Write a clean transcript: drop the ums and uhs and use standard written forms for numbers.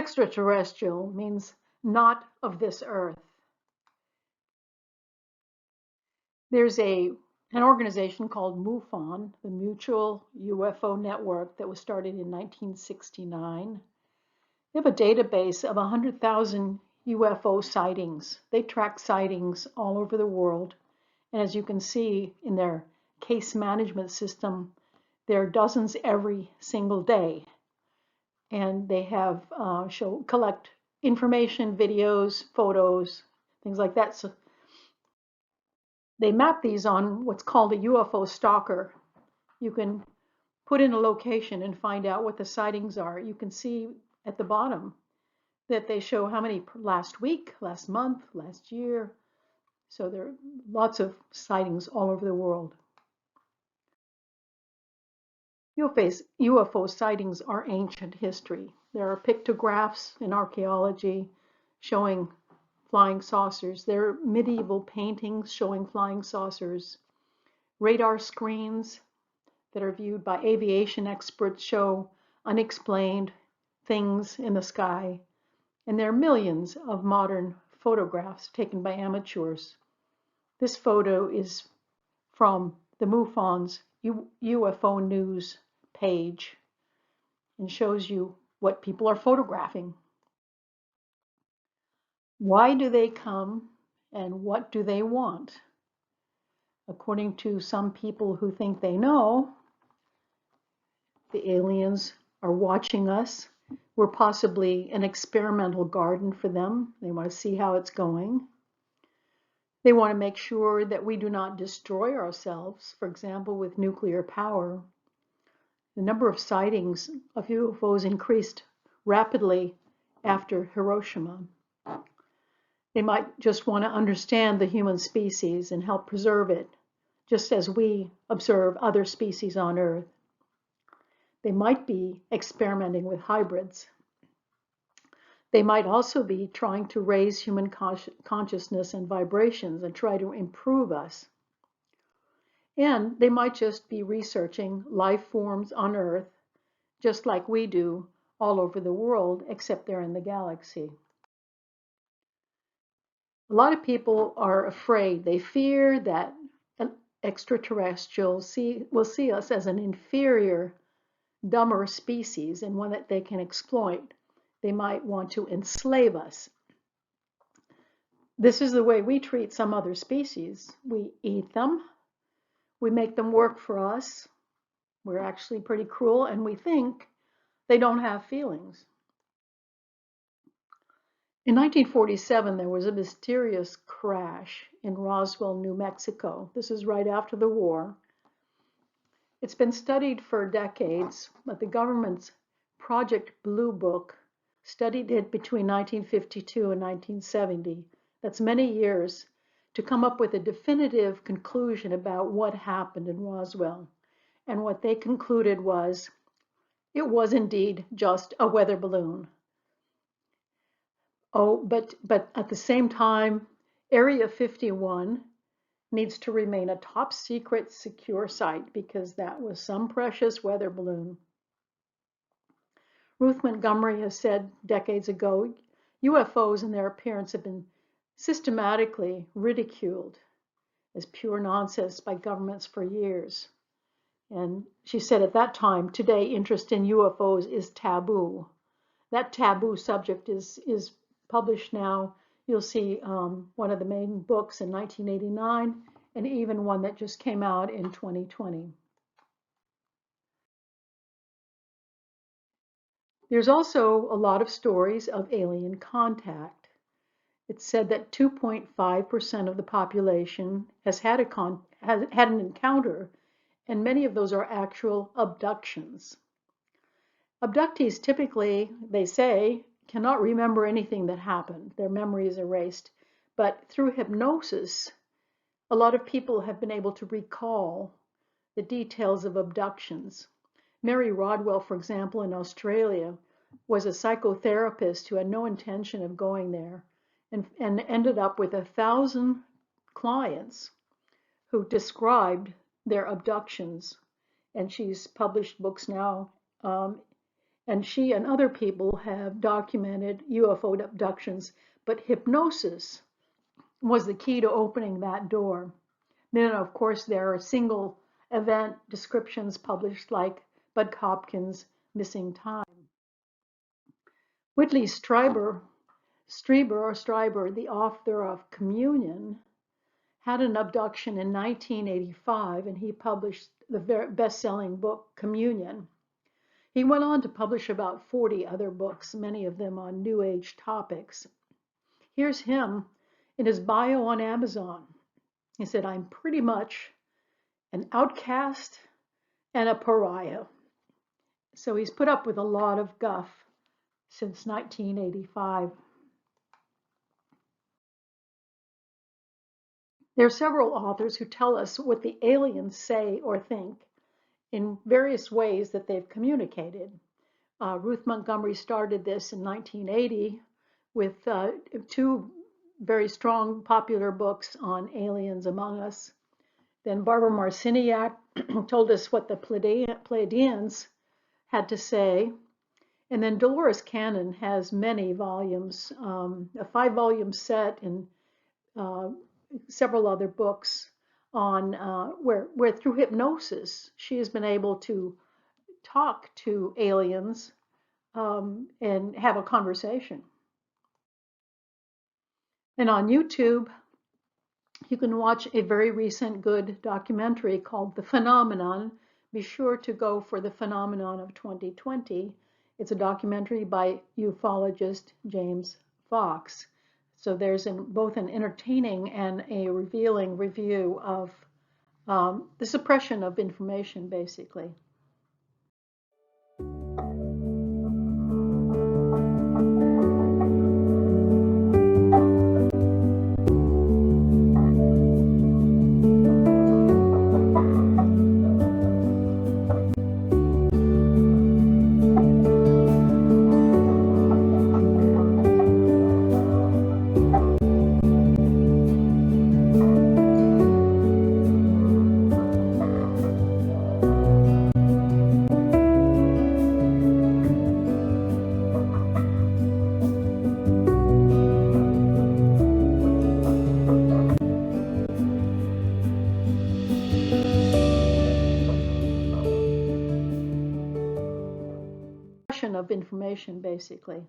Extraterrestrial means not of this earth. There's an organization called MUFON, the Mutual UFO Network, that was started in 1969. They have a database of 100,000 UFO sightings. They track sightings all over the world. And as you can see in their case management system, there are dozens every single day. And they have collect information, videos, photos, things like that. So they map these on what's called a UFO stalker. You can put in a location and find out what the sightings are. You can see at the bottom that they show how many last week, last month, last year. So there are lots of sightings all over the world. UFO sightings are ancient history. There are pictographs in archaeology showing flying saucers. There are medieval paintings showing flying saucers. Radar screens that are viewed by aviation experts show unexplained things in the sky. And there are millions of modern photographs taken by amateurs. This photo is from the MUFON's UFO News page and shows you what people are photographing. Why do they come and what do they want? According to some people who think they know, the aliens are watching us. We're possibly an experimental garden for them. They want to see how it's going. They want to make sure that we do not destroy ourselves, for example, with nuclear power. The number of sightings of UFOs increased rapidly after Hiroshima. They might just want to understand the human species and help preserve it, just as we observe other species on Earth. They might be experimenting with hybrids. They might also be trying to raise human consciousness and vibrations and try to improve us. And they might just be researching life forms on Earth, just like we do all over the world, except they're in the galaxy. A lot of people are afraid. They fear that extraterrestrials will see us as an inferior, dumber species and one that they can exploit. They might want to enslave us. This is the way we treat some other species. We eat them. We make them work for us. We're actually pretty cruel, and we think they don't have feelings. In 1947, there was a mysterious crash in Roswell, New Mexico. This is right after the war. It's been studied for decades, but the government's Project Blue Book studied it between 1952 and 1970. That's many years to come up with a definitive conclusion about what happened in Roswell. And what they concluded was it was indeed just a weather balloon. Oh, but at the same time, Area 51 needs to remain a top secret secure site because that was some precious weather balloon. Ruth Montgomery has said decades ago, UFOs and their appearance have been systematically ridiculed as pure nonsense by governments for years. And she said at that time, today interest in UFOs is taboo. That taboo subject is published now. You'll see one of the main books in 1989 and even one that just came out in 2020. There's also a lot of stories of alien contact. It's said that 2.5% of the population has had an encounter, and many of those are actual abductions. Abductees typically, they say, cannot remember anything that happened. Their memory is erased. But through hypnosis, a lot of people have been able to recall the details of abductions. Mary Rodwell, for example, in Australia, was a psychotherapist who had no intention of going there and ended up with 1,000 clients who described their abductions. And she's published books now And she and other people have documented UFO abductions, but hypnosis was the key to opening that door. Then, of course, there are single event descriptions published like Bud Hopkins' Missing Time. Whitley Strieber, the author of Communion, had an abduction in 1985, and he published the best-selling book Communion. He went on to publish about 40 other books, many of them on New Age topics. Here's him in his bio on Amazon. He said, "I'm pretty much an outcast and a pariah." So he's put up with a lot of guff since 1985. There are several authors who tell us what the aliens say or think in various ways that they've communicated. Ruth Montgomery started this in 1980 with two very strong popular books on aliens among us. Then Barbara Marciniak told us what the Pleiadians had to say. And then Dolores Cannon has many volumes, a 5-volume set and several other books on where through hypnosis she has been able to talk to aliens and have a conversation. And on YouTube, you can watch a very recent good documentary called The Phenomenon. Be sure to go for The Phenomenon of 2020. It's a documentary by ufologist James Fox. So there's both an entertaining and a revealing review of the suppression of information, basically. Of information, basically.